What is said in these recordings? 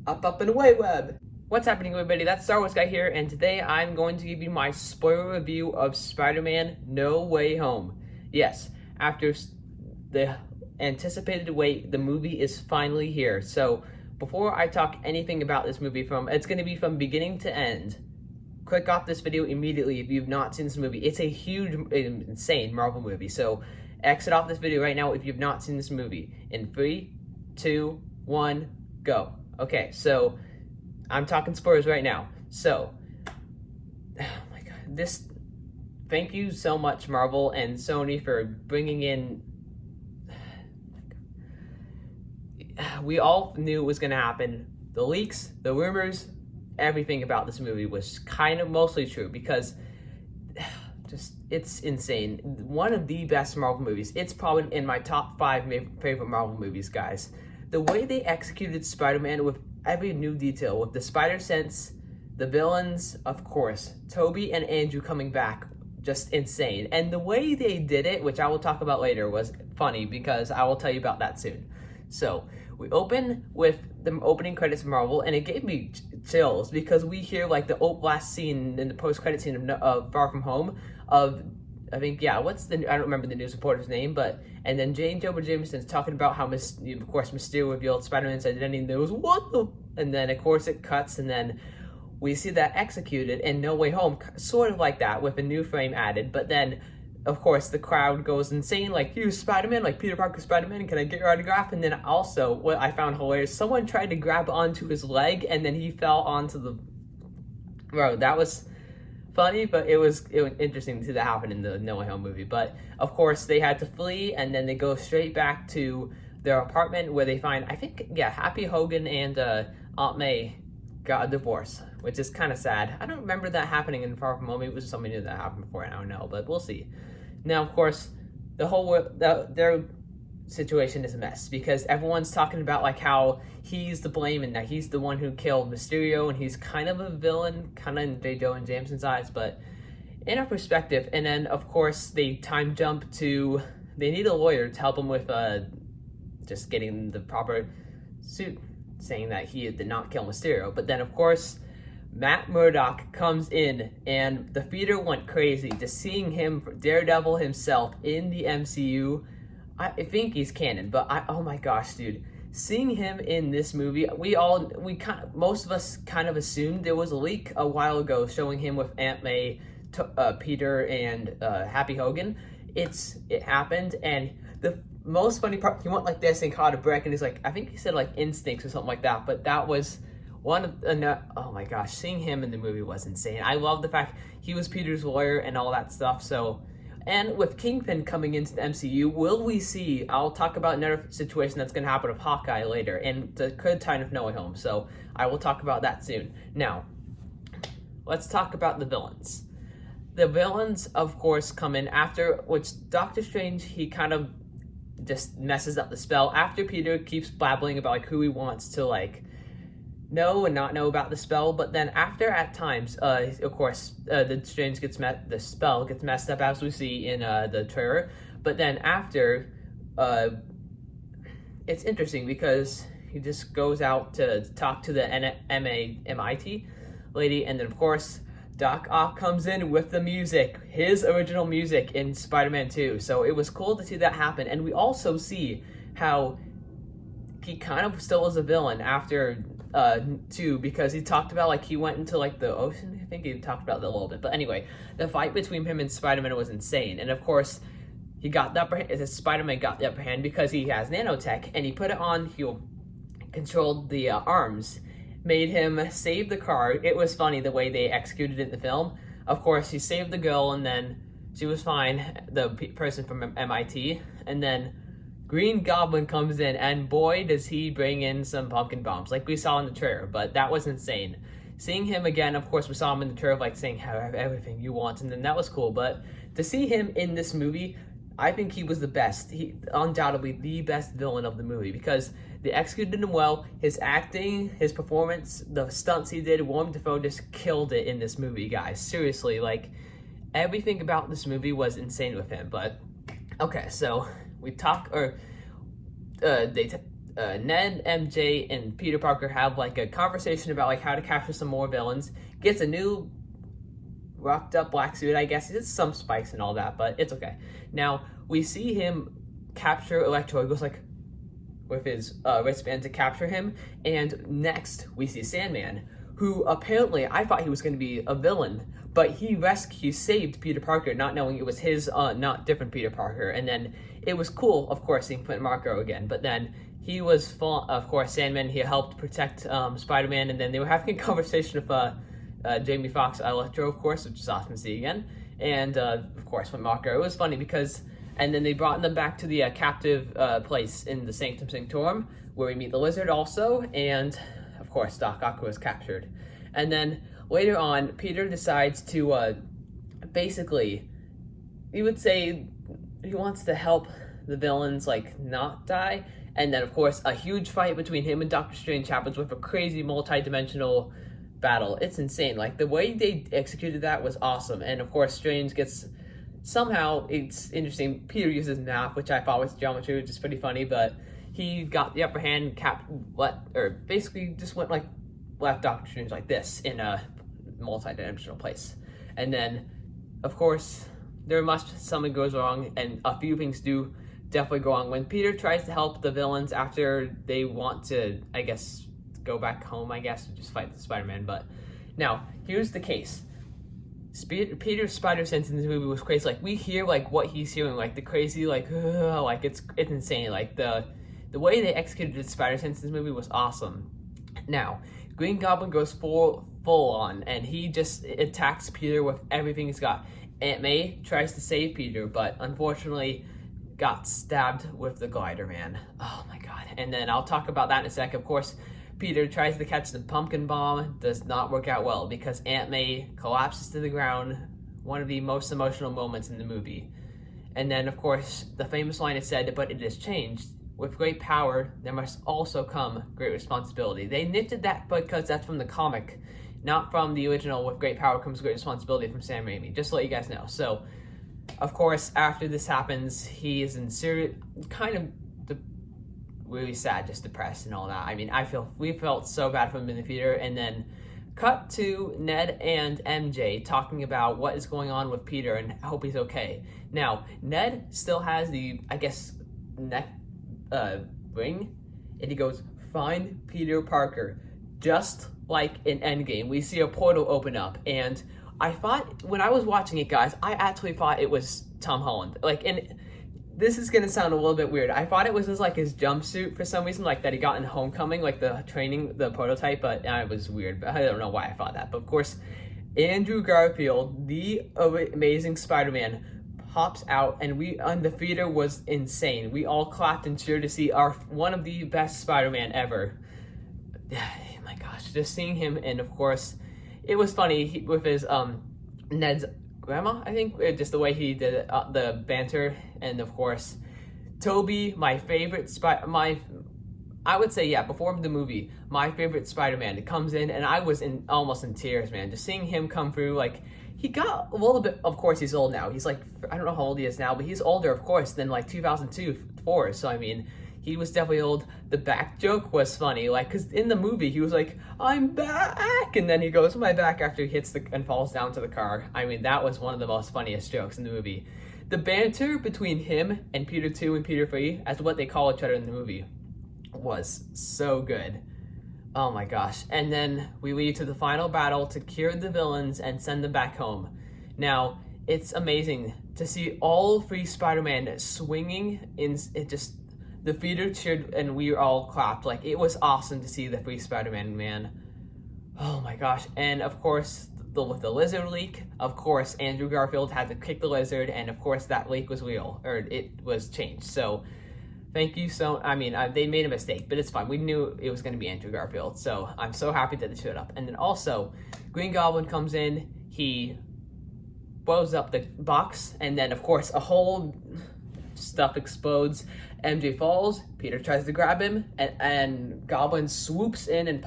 Up, and away, web! What's happening, everybody? That's Star Wars Guy here, and today I'm going to give you my spoiler review of Spider Man No Way Home. Yes, after the anticipated wait, the movie is finally here. So, before I talk anything about this movie, it's going to be from beginning to end. Click off this video immediately if you've not seen this movie. It's a huge, insane Marvel movie. So, exit off this video right now if you've not seen this movie. In 3, 2, 1, go. Okay, so I'm talking spoilers right now. So, oh my god, thank you so much, Marvel and Sony, for bringing in. We all knew it was going to happen. The leaks, the rumors, everything about this movie was kind of mostly true because it's insane. One of the best Marvel movies. It's probably in my top 5 favorite Marvel movies, guys. The way they executed Spider-Man with every new detail, with the spider sense, the villains, of course, Toby and Andrew coming back, just insane. And the way they did it, which I will talk about later, was funny because I will tell you about that soon. So, we open with the opening credits of Marvel, and it gave me chills because we hear like the last scene in the post-credit scene of Far From Home of, I think, I don't remember the news reporter's name, and then Jane Jonah Jameson's talking about how, of course, Mysterio revealed Spider-Man's identity, and there was, what the? And then, of course, it cuts, and then we see that executed in No Way Home, sort of like that, with a new frame added, but then, of course, the crowd goes insane, like, you Spider-Man, like Peter Parker Spider-Man, can I get your autograph? And then also, what I found hilarious, someone tried to grab onto his leg, and then he fell onto the... Bro, that was funny, but it was interesting to see that happen in the No Way Home movie. But of course, they had to flee, and then they go straight back to their apartment where they find, I think, Happy Hogan and Aunt May got a divorce, which is kind of sad. I don't remember that happening in Far From Home. It was something new that happened before, I don't know, but we'll see. Now, of course, the whole world, their situation is a mess because everyone's talking about like how he's to blame and that he's the one who killed Mysterio and he's kind of a villain, kind of in J. Jonah Jameson's eyes, but in a perspective. And then of course they time jump to, they need a lawyer to help them with just getting the proper suit saying that he did not kill Mysterio. But then of course Matt Murdock comes in and the theater went crazy just seeing him, Daredevil himself, in the MCU. I think he's canon, but oh my gosh, dude. Seeing him in this movie, most of us kind of assumed there was a leak a while ago showing him with Aunt May, Peter, and Happy Hogan. It happened, and the most funny part, he went like this and caught a break, and he's like, I think he said like instincts or something like that, but that was one of the, oh my gosh, seeing him in the movie was insane. I love the fact he was Peter's lawyer and all that stuff, so... And with Kingpin coming into the MCU, will we see, I'll talk about another situation that's going to happen with Hawkeye later, and the good time of No Way Home, so I will talk about that soon. Now, let's talk about the villains. The villains, of course, come in after, which Doctor Strange, he kind of just messes up the spell. After Peter keeps babbling about like who he wants to like know and not know about the spell, but then after at times, of course, the spell gets messed up as we see in the trailer. But then after, it's interesting because he just goes out to talk to the MIT lady, and then of course Doc Ock comes in with the music, his original music in Spider-Man 2. So it was cool to see that happen, and we also see how he kind of still is a villain after 2, because he talked about like he went into like the ocean. I think he talked about that a little bit, but anyway, the fight between him and Spider-Man was insane. And of course he got the upper hand, Spider-Man got the upper hand because he has nanotech, and he put it on, he controlled the arms, made him save the car. It was funny the way they executed it in the film. Of course he saved the girl, and then she was fine, the person from MIT, and then Green Goblin comes in, and boy, does he bring in some pumpkin bombs, like we saw in the trailer, but that was insane. Seeing him again, of course, we saw him in the trailer, like saying, have everything you want, and then that was cool, but to see him in this movie, I think he was the best. He undoubtedly the best villain of the movie, because they executed him well, his acting, his performance, the stunts he did, Willem Dafoe just killed it in this movie, guys. Seriously, like, everything about this movie was insane with him, but, okay, so... Ned, MJ, and Peter Parker have like a conversation about like how to capture some more villains. Gets a new roughed up black suit, I guess. It's some spikes and all that, but it's okay. Now we see him capture Electro. He goes like with his wristband to capture him, and next we see Sandman, who apparently I thought he was going to be a villain, but he saved Peter Parker, not knowing it was his, not different Peter Parker. And then it was cool, of course, seeing Clint Marco again, but then he was, of course, Sandman. He helped protect Spider Man, and then they were having a conversation with Jamie Foxx, Electro, of course, which is awesome to see again, and of course, Clint Marco. It was funny because, and then they brought them back to the captive place in the Sanctum Sanctorum, where we meet the Lizard also, and of course, Doc Ock was captured. And then later on, Peter decides to basically, you would say, he wants to help the villains like not die. And then, of course, a huge fight between him and Doctor Strange happens with a crazy multi-dimensional battle. It's insane. Like, the way they executed that was awesome. And, of course, Strange gets, somehow, it's interesting, Peter uses math, which I thought was geometry, which is pretty funny, but he got the upper hand, basically just went like, left Doctor Strange like this in a multi-dimensional place. And then, of course, something goes wrong, and a few things do definitely go wrong when Peter tries to help the villains after they want to, I guess, go back home, I guess, to just fight the Spider-Man. But now, here's the case. Peter's spider sense in this movie was crazy. Like, we hear like what he's hearing, like the crazy, like it's insane. Like the way they executed the spider sense in this movie was awesome. Now, Green Goblin goes full on, and he just attacks Peter with everything he's got. Aunt May tries to save Peter, but unfortunately got stabbed with the glider man. Oh my god. And then I'll talk about that in a sec. Of course, Peter tries to catch the pumpkin bomb, does not work out well because Aunt May collapses to the ground, one of the most emotional moments in the movie. And then, of course, the famous line is said, but it has changed. With great power, there must also come great responsibility. They nifted that because that's from the comic, not from the original With Great Power Comes Great Responsibility from Sam Raimi, just to let you guys know. So, of course, after this happens, he is in serious, kind of really sad, just depressed and all that. I mean, we felt so bad for him in the theater, and then cut to Ned and MJ talking about what is going on with Peter and I hope he's okay. Now, Ned still has the, I guess, neck ring, and he goes, find Peter Parker. Just like in Endgame, we see a portal open up, and I thought, when I was watching it, guys, I actually thought it was Tom Holland. Like, and this is gonna sound a little bit weird. I thought it was just like his jumpsuit for some reason, like that he got in Homecoming, like the prototype, but it was weird. But I don't know why I thought that. But of course, Andrew Garfield, the amazing Spider-Man, pops out, and the theater was insane. We all clapped and cheered to see one of the best Spider-Man ever. Oh my gosh, just seeing him, and of course, it was funny with his Ned's grandma, I think, just the way he did it, the banter, and of course, Toby, my favorite I would say, yeah, before the movie, my favorite Spider-Man, comes in, and I was almost in tears, man, just seeing him come through. Like, he got a little bit, of course, he's old now. He's like, I don't know how old he is now, but he's older, of course, than like 2004, so I mean, he was definitely old. The back joke was funny, like, because in the movie, he was like, I'm back, and then he goes, my back, after he hits and falls down to the car. I mean, that was one of the most funniest jokes in the movie. The banter between him and Peter 2 and Peter 3, as what they call each other in the movie, was so good. Oh my gosh. And then we lead to the final battle to cure the villains and send them back home. Now, it's amazing to see all three Spider-Man swinging in, the theater cheered and we all clapped. Like, it was awesome to see the three Spider-Man, man. Oh my gosh. And of course, with the lizard leak, of course, Andrew Garfield had to kick the lizard, and of course that leak was real, or it was changed. So, thank you they made a mistake, but it's fine. We knew it was going to be Andrew Garfield, so I'm so happy that they showed up. And then also, Green Goblin comes in, he blows up the box, and then of course a whole stuff explodes. MJ falls, Peter tries to grab him, and Goblin swoops in and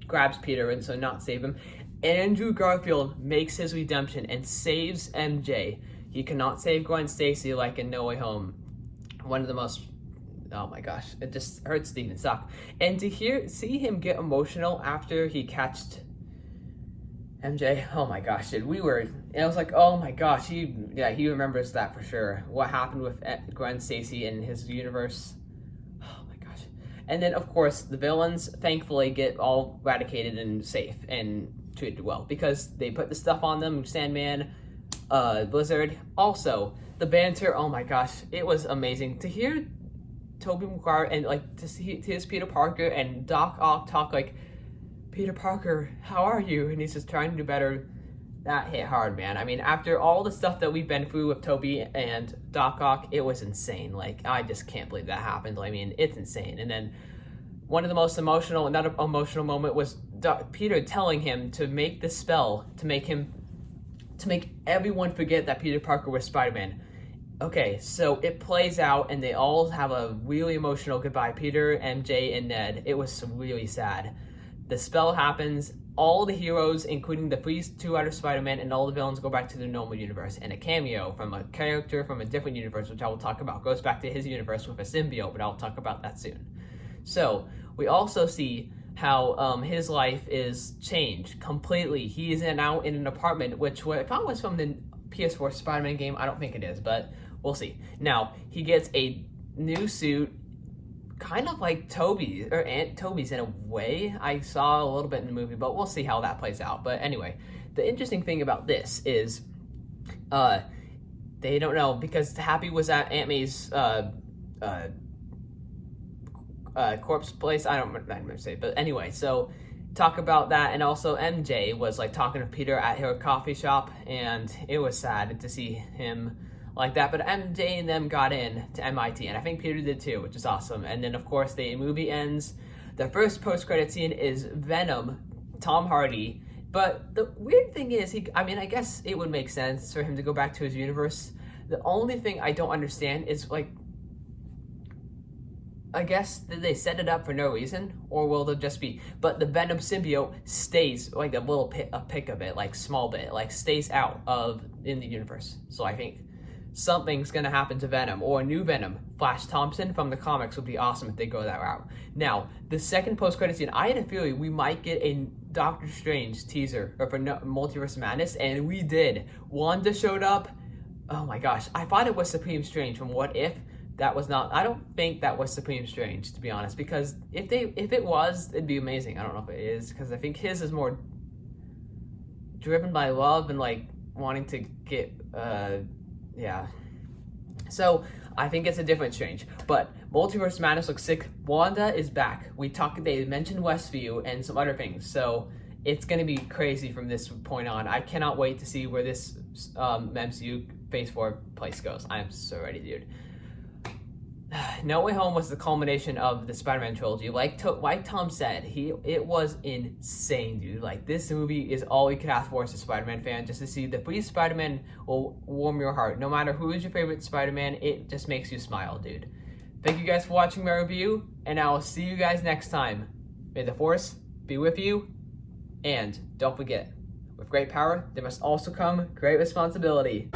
grabs Peter, and so not save him. Andrew Garfield makes his redemption and saves MJ. He cannot save Gwen Stacy like in No Way Home. One of the most oh my gosh, it just hurts to even suck. And to see him get emotional after he catched MJ, oh my gosh, dude, and I was like, oh my gosh, he remembers that for sure. What happened with Gwen Stacy in his universe, oh my gosh. And then, of course, the villains, thankfully, get all eradicated and safe and treated well, because they put the stuff on them, Sandman, Blizzard. Also, the banter, oh my gosh, it was amazing. To hear Tobey Maguire and, like, to see his Peter Parker and Doc Ock talk like, Peter Parker, how are you? And he's just trying to do better. That hit hard, man. I mean, after all the stuff that we've been through with Tobey and Doc Ock, it was insane. Like, I just can't believe that happened. I mean, it's insane. And then one of the most another emotional moment was Peter telling him to make the spell to make everyone forget that Peter Parker was Spider-Man. Okay, so it plays out and they all have a really emotional goodbye. Peter, MJ, and Ned. It was really sad. The spell happens, all the heroes, including the two other Spider-Man and all the villains, go back to their normal universe. And a cameo from a character from a different universe, which I will talk about, goes back to his universe with a symbiote, but I'll talk about that soon. So, we also see how his life is changed completely. He is now in an apartment, which if I was from the PS4 Spider-Man game, I don't think it is, but we'll see. Now, he gets a new suit, kind of like Tobey, or Aunt Toby's in a way. I saw a little bit in the movie, but we'll see how that plays out. But anyway, the interesting thing about this is they don't know, because Happy was at Aunt May's corpse place. I don't remember to say, but anyway, so talk about that. And also MJ was like talking to Peter at her coffee shop, and it was sad to see him like that, but MJ and them got in to MIT, and I think Peter did too, which is awesome. And then, of course, the movie ends. The first post-credit scene is Venom, Tom Hardy. But the weird thing is, I guess it would make sense for him to go back to his universe. The only thing I don't understand is, like, I guess, did they set it up for no reason? Or will there just be... But the Venom symbiote stays, like, a pick of it, like, small bit, like, stays out in the universe. So I think something's gonna happen to Venom, or a new Venom. Flash Thompson from the comics would be awesome if they go that route. Now, the second post-credit scene, I had a feeling we might get a Doctor Strange teaser or for Multiverse Madness, and we did. Wanda showed up. Oh my gosh, I thought it was Supreme Strange from What If. That was not. I don't think that was Supreme Strange, to be honest, because if it was, it'd be amazing. I don't know if it is, because I think his is more driven by love and like wanting to get yeah. So, I think it's a different Strange. But Multiverse Madness looks sick. Wanda is back. They mentioned Westview and some other things. So, it's going to be crazy from this point on. I cannot wait to see where this MCU Phase 4 place goes. I'm so ready, dude. No Way Home was the culmination of the Spider-Man trilogy. Like Tom said, it was insane, dude. Like, this movie is all you could ask for as a Spider-Man fan. Just to see the three Spider-Man will warm your heart. No matter who is your favorite Spider-Man, it just makes you smile, dude. Thank you guys for watching my review, and I will see you guys next time. May the Force be with you, and don't forget, with great power, there must also come great responsibility.